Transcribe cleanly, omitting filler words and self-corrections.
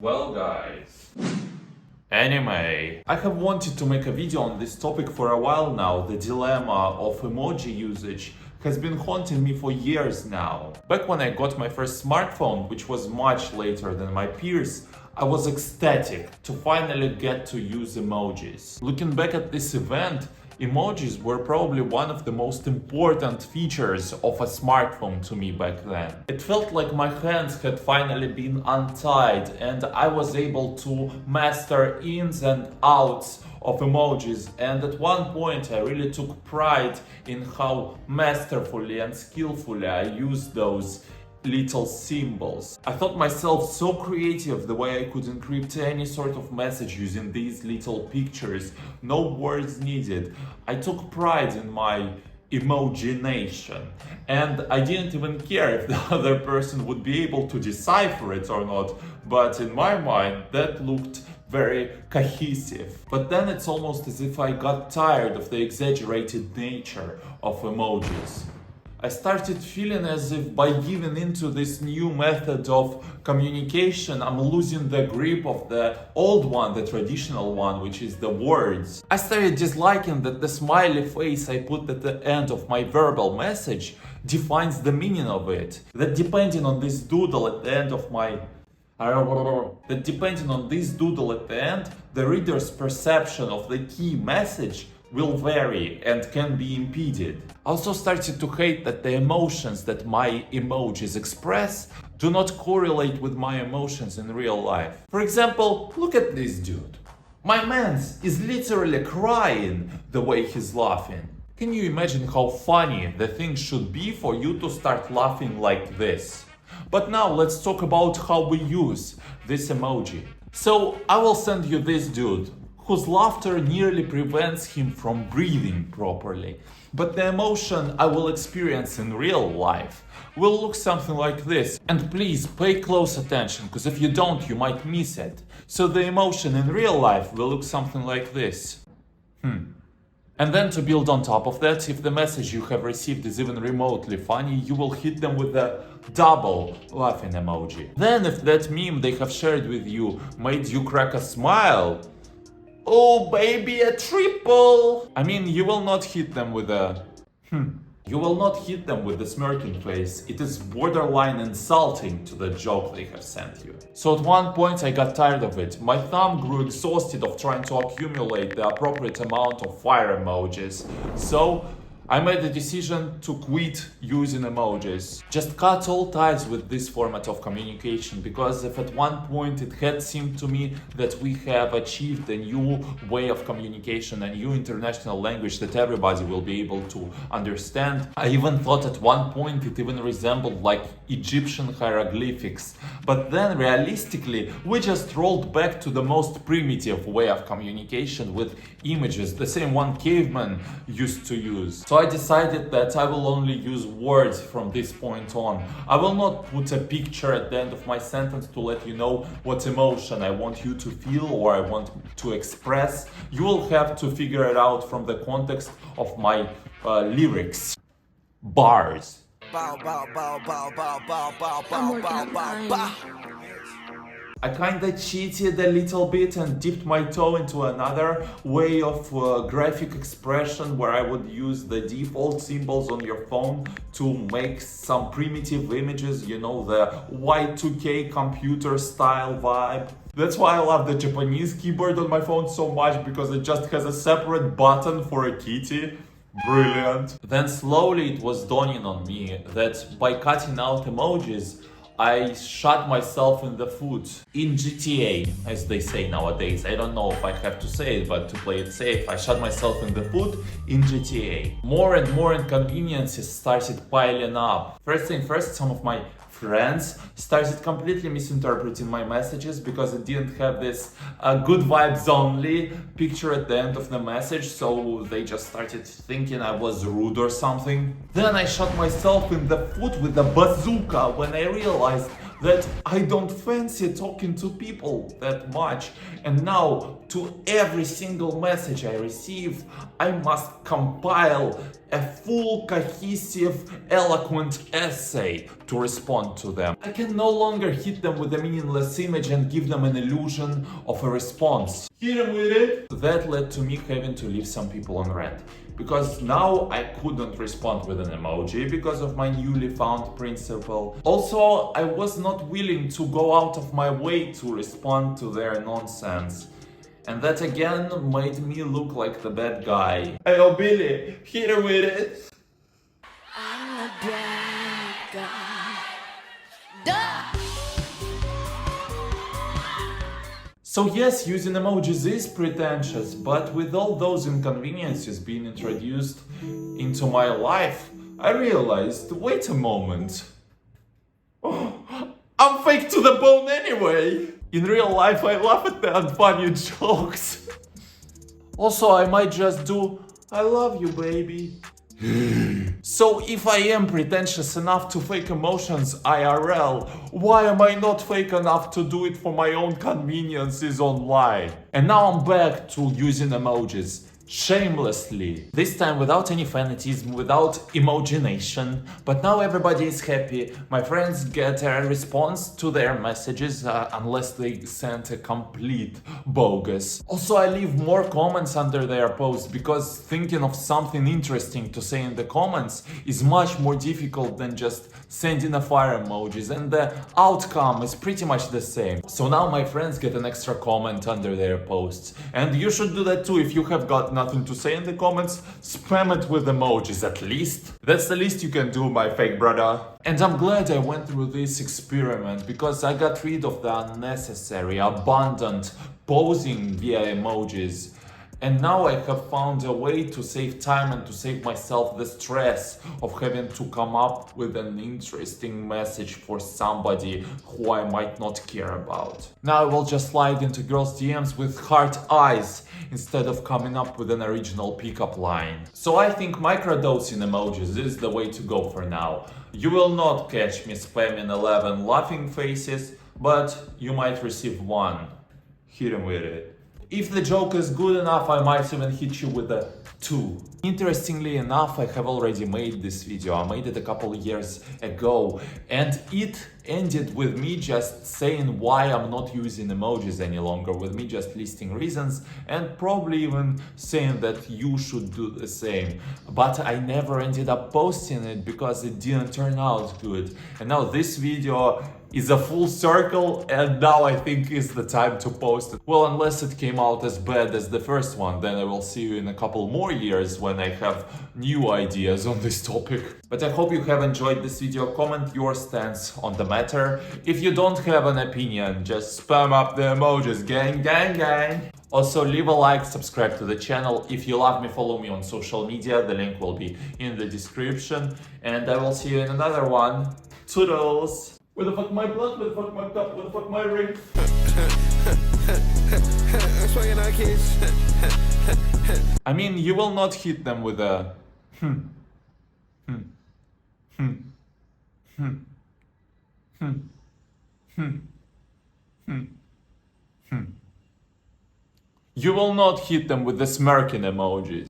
Well guys, anyway, I have wanted to make a video on this topic for a while now. The dilemma of emoji usage has been haunting me for years now. Back when I got my first smartphone, which was much later than my peers, I was ecstatic to finally get to use emojis. Looking back at this event, emojis were probably one of the most important features of a smartphone to me back then. It felt like my hands had finally been untied and I was able to master ins and outs of emojis, and at one point I really took pride in how masterfully and skillfully I used those little symbols. I thought myself so creative the way I could encrypt any sort of message using these little pictures, no words needed. I took pride in my emogination, and I didn't even care if the other person would be able to decipher it or not, but in my mind that looked very cohesive. But then it's almost as if I got tired of the exaggerated nature of emojis. I started feeling as if by giving into this new method of communication, I'm losing the grip of the old one, the traditional one, which is the words. I started disliking that the smiley face I put at the end of my verbal message defines the meaning of it. That depending on this doodle at the end of my the reader's perception of the key message will vary and can be impeded. I also started to hate that the emotions that my emojis express do not correlate with my emotions in real life. For example, look at this dude. My man's is literally crying the way he's laughing. Can you imagine how funny the thing should be for you to start laughing like this? But now let's talk about how we use this emoji. So I will send you this dude whose laughter nearly prevents him from breathing properly. But the emotion I will experience in real life will look something like this. And please pay close attention, because if you don't, you might miss it. So the emotion in real life will look something like this. And then to build on top of that, if the message you have received is even remotely funny, you will hit them with a double laughing emoji. Then if that meme they have shared with you made you crack a smile, oh baby, a triple! I mean, you will not hit them with a You will not hit them with the smirking face. It is borderline insulting to the joke they have sent you. So at one point I got tired of it. My thumb grew exhausted of trying to accumulate the appropriate amount of fire emojis. So I made the decision to quit using emojis. Just cut all ties with this format of communication, because if at one point it had seemed to me that we have achieved a new way of communication, a new international language that everybody will be able to understand, I even thought at one point it even resembled like Egyptian hieroglyphics. But then realistically, we just rolled back to the most primitive way of communication with images, the same one cavemen used to use. So I decided that I will only use words from this point on. I will not put a picture at the end of my sentence to let you know what emotion I want you to feel or I want to express. You will have to figure it out from the context of my lyrics. Bars. Bow, bow, bow, bow, bow, bow, bow, bow, bow, bow, bow. I kinda cheated a little bit and dipped my toe into another way of graphic expression where I would use the default symbols on your phone to make some primitive images, you know, the Y2K computer style vibe. That's why I love the Japanese keyboard on my phone so much, because it just has a separate button for a kitty. Brilliant. Then slowly it was dawning on me that by cutting out emojis, I shot myself in the foot. In GTA, as they say nowadays. I don't know if I have to say it, but to play it safe, I shot myself in the foot in GTA. More and more inconveniences started piling up. First thing first, some of my friends started completely misinterpreting my messages because it didn't have this good vibes only picture at the end of the message, so they just started thinking I was rude or something. Then I shot myself in the foot with a bazooka when I realized that I don't fancy talking to people that much, and now to every single message I receive I must compile a full, cohesive, eloquent essay to respond to them. I can no longer hit them with a meaningless image and give them an illusion of a response. Hit them with it! That led to me having to leave some people on red. Because now I couldn't respond with an emoji because of my newly found principle. Also, I was not willing to go out of my way to respond to their nonsense. And that again made me look like the bad guy. Hey, oh Billy, hit her with it. I'm a bad guy. Duh! So yes, using emojis is pretentious, but with all those inconveniences being introduced into my life, I realized, wait a moment. I'm fake to the bone anyway! In real life, I laugh at the unfunny jokes. Also, I might just do, I love you, baby. So if I am pretentious enough to fake emotions IRL, why am I not fake enough to do it for my own conveniences online? And now I'm back to using emojis. Shamelessly. This time without any fanatism, without emogination. But now everybody is happy. My friends get a response to their messages unless they send a complete bogus. Also, I leave more comments under their posts because thinking of something interesting to say in the comments is much more difficult than just sending a fire emojis, and the outcome is pretty much the same. So now my friends get an extra comment under their posts. And you should do that too if you have got nothing to say in the comments. Spam it with emojis at least. That's the least you can do, my fake brother. And I'm glad I went through this experiment because I got rid of the unnecessary, abundant posing via emojis. And now I have found a way to save time and to save myself the stress of having to come up with an interesting message for somebody who I might not care about. Now I will just slide into girls' DMs with heart eyes instead of coming up with an original pickup line. So I think microdosing emojis is the way to go for now. You will not catch me spamming 11 laughing faces, but you might receive one. Hit 'em with it. If the joke is good enough, I might even hit you with a 2. Interestingly enough, I have already made this video. I made it a couple years ago, and it ended with me just saying why I'm not using emojis any longer, with me just listing reasons and probably even saying that you should do the same. But I never ended up posting it because it didn't turn out good. And now this video is a full circle, and now I think is the time to post it. Well, unless it came out as bad as the first one, then I will see you in a couple more years when I have new ideas on this topic. But I hope you have enjoyed this video. Comment your stance on the matter. If you don't have an opinion, just spam up the emojis, gang, gang, gang. Also, leave a like, subscribe to the channel. If you love me, follow me on social media. The link will be in the description. And I will see you in another one. Toodles! Where the fuck my blood? Where the fuck my cup? Where the fuck my ring? Swinging our kids. I mean, you will not hit them with a You will not hit them with the smirking emojis.